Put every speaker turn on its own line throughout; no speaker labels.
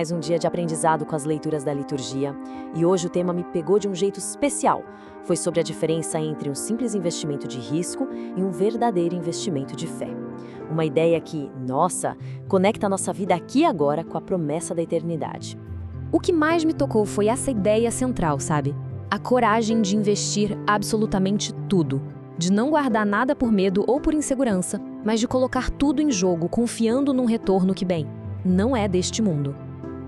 mais um dia de aprendizado com as leituras da liturgia, e hoje o tema me pegou de um jeito especial. Foi sobre a diferença entre um simples investimento de risco e um verdadeiro investimento de fé. Uma ideia que, nossa, conecta a nossa vida aqui e agora com a promessa da eternidade.
O que mais me tocou foi essa ideia central, sabe? A coragem de investir absolutamente tudo. De não guardar nada por medo ou por insegurança, mas de colocar tudo em jogo, confiando num retorno que, bem, não é deste mundo.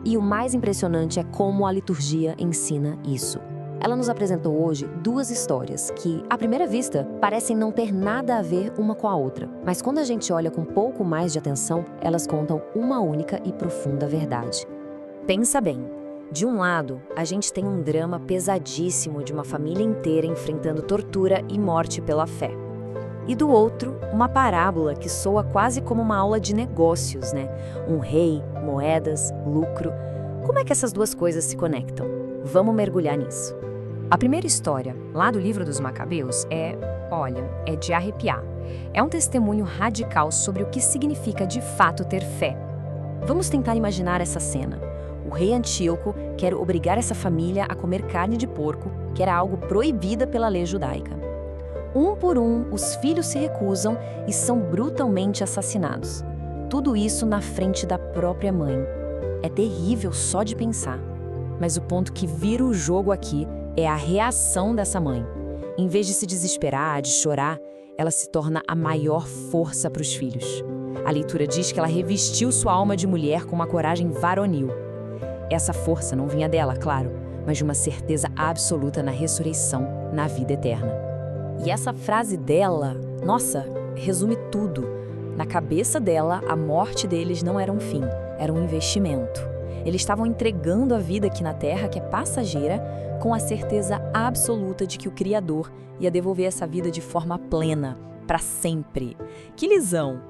E o mais impressionante é como a liturgia ensina isso. Ela nos apresentou hoje duas histórias que, à primeira vista, parecem não ter nada a ver uma com a outra. Mas quando a gente olha com um pouco mais de atenção, elas contam uma única e profunda verdade. Pensa bem. De um lado, a gente tem um drama pesadíssimo de uma família inteira enfrentando tortura e morte pela fé. E do outro, uma parábola que soa quase como uma aula de negócios, né? Um rei, moedas, lucro. Como é que essas duas coisas se conectam? Vamos mergulhar nisso. A primeira história, lá do livro dos Macabeus, é de arrepiar. É um testemunho radical sobre o que significa de fato ter fé. Vamos tentar imaginar essa cena. O rei Antíoco quer obrigar essa família a comer carne de porco, que era algo proibida pela lei judaica. Um por um, os filhos se recusam e são brutalmente assassinados. Tudo isso na frente da própria mãe. É terrível só de pensar. Mas o ponto que vira o jogo aqui é a reação dessa mãe. Em vez de se desesperar, de chorar, ela se torna a maior força para os filhos. A leitura diz que ela revestiu sua alma de mulher com uma coragem varonil. Essa força não vinha dela, claro, mas de uma certeza absoluta na ressurreição, na vida eterna. E essa frase dela, nossa, resume tudo. Na cabeça dela, a morte deles não era um fim, era um investimento. Eles estavam entregando a vida aqui na Terra, que é passageira, com a certeza absoluta de que o Criador ia devolver essa vida de forma plena, para sempre. Que lição!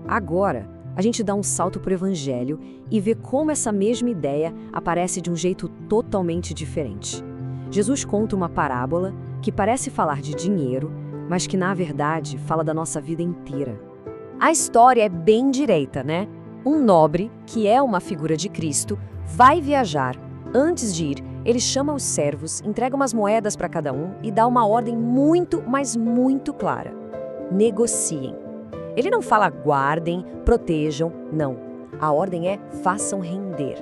Agora, a gente dá um salto para o Evangelho e vê como essa mesma ideia aparece de um jeito totalmente diferente. Jesus conta uma parábola que parece falar de dinheiro, mas que, na verdade, fala da nossa vida inteira. A história é bem direita, né? Um nobre, que é uma figura de Cristo, vai viajar. Antes de ir, ele chama os servos, entrega umas moedas para cada um e dá uma ordem muito, mas muito clara. Negociem. Ele não fala guardem, protejam, não. A ordem é façam render.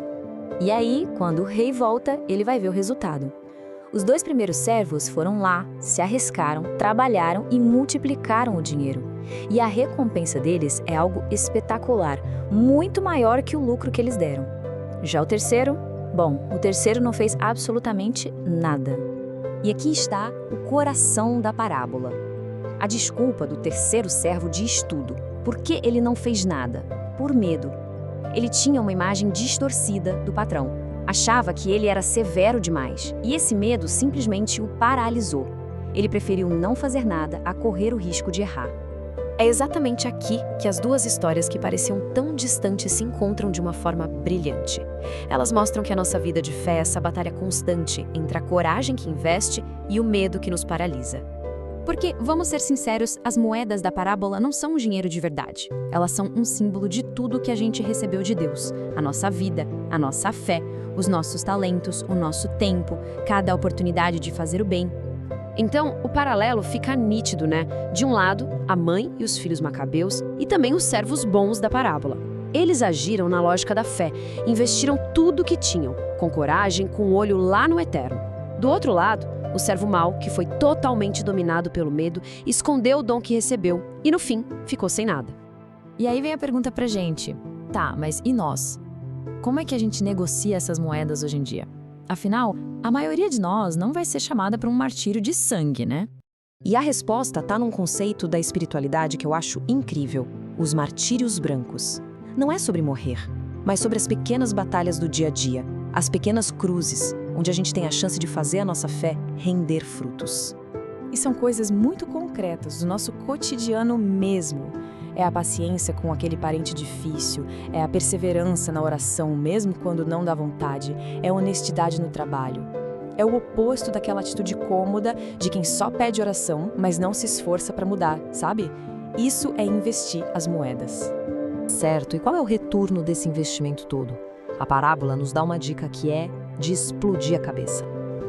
E aí, quando o rei volta, ele vai ver o resultado. Os 2 primeiros servos foram lá, se arriscaram, trabalharam e multiplicaram o dinheiro. E a recompensa deles é algo espetacular, muito maior que o lucro que eles deram. Já o terceiro? Bom, o terceiro não fez absolutamente nada. E aqui está o coração da parábola. A desculpa do terceiro servo diz tudo. Por que ele não fez nada? Por medo. Ele tinha uma imagem distorcida do patrão. Achava que ele era severo demais, e esse medo simplesmente o paralisou. Ele preferiu não fazer nada a correr o risco de errar. É exatamente aqui que as duas histórias que pareciam tão distantes se encontram de uma forma brilhante. Elas mostram que a nossa vida de fé é essa batalha constante entre a coragem que investe e o medo que nos paralisa. Porque, vamos ser sinceros, as moedas da parábola não são um dinheiro de verdade. Elas são um símbolo de tudo que a gente recebeu de Deus. A nossa vida, a nossa fé, os nossos talentos, o nosso tempo, cada oportunidade de fazer o bem. Então, o paralelo fica nítido, né? De um lado, a mãe e os filhos macabeus e também os servos bons da parábola. Eles agiram na lógica da fé, investiram tudo o que tinham, com coragem, com o olho lá no eterno. Do outro lado, o servo mau, que foi totalmente dominado pelo medo, escondeu o dom que recebeu e, no fim, ficou sem nada.
E aí vem a pergunta pra gente. Tá, mas e nós? Como é que a gente negocia essas moedas hoje em dia? Afinal, a maioria de nós não vai ser chamada para um martírio de sangue, né?
E a resposta está num conceito da espiritualidade que eu acho incrível: os martírios brancos. Não é sobre morrer, mas sobre as pequenas batalhas do dia a dia, as pequenas cruzes, onde a gente tem a chance de fazer a nossa fé render frutos.
E são coisas muito concretas do nosso cotidiano mesmo. É a paciência com aquele parente difícil, é a perseverança na oração, mesmo quando não dá vontade, é a honestidade no trabalho. É o oposto daquela atitude cômoda de quem só pede oração, mas não se esforça para mudar, sabe? Isso é investir as moedas.
Certo, e qual é o retorno desse investimento todo? A parábola nos dá uma dica que é de explodir a cabeça.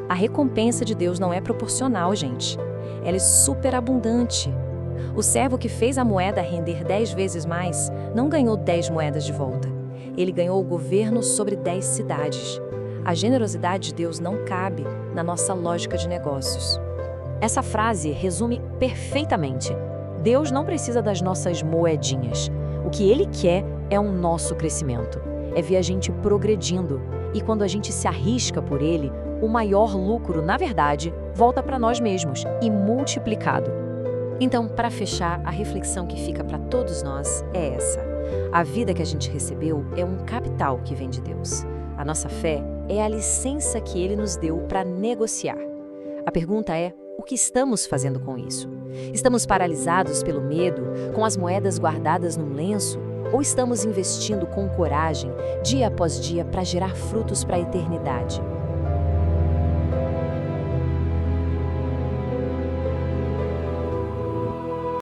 A recompensa de Deus não é proporcional, gente. Ela é superabundante. O servo que fez a moeda render 10 vezes mais não ganhou 10 moedas de volta. Ele ganhou o governo sobre 10 cidades. A generosidade de Deus não cabe na nossa lógica de negócios.
Essa frase resume perfeitamente. Deus não precisa das nossas moedinhas. O que Ele quer é o nosso crescimento. É ver a gente progredindo. E quando a gente se arrisca por Ele, o maior lucro, na verdade, volta para nós mesmos e multiplicado. Então, para fechar, a reflexão que fica para todos nós é essa. A vida que a gente recebeu é um capital que vem de Deus. A nossa fé é a licença que Ele nos deu para negociar. A pergunta é: o que estamos fazendo com isso? Estamos paralisados pelo medo, com as moedas guardadas num lenço? Ou estamos investindo com coragem, dia após dia, para gerar frutos para a eternidade?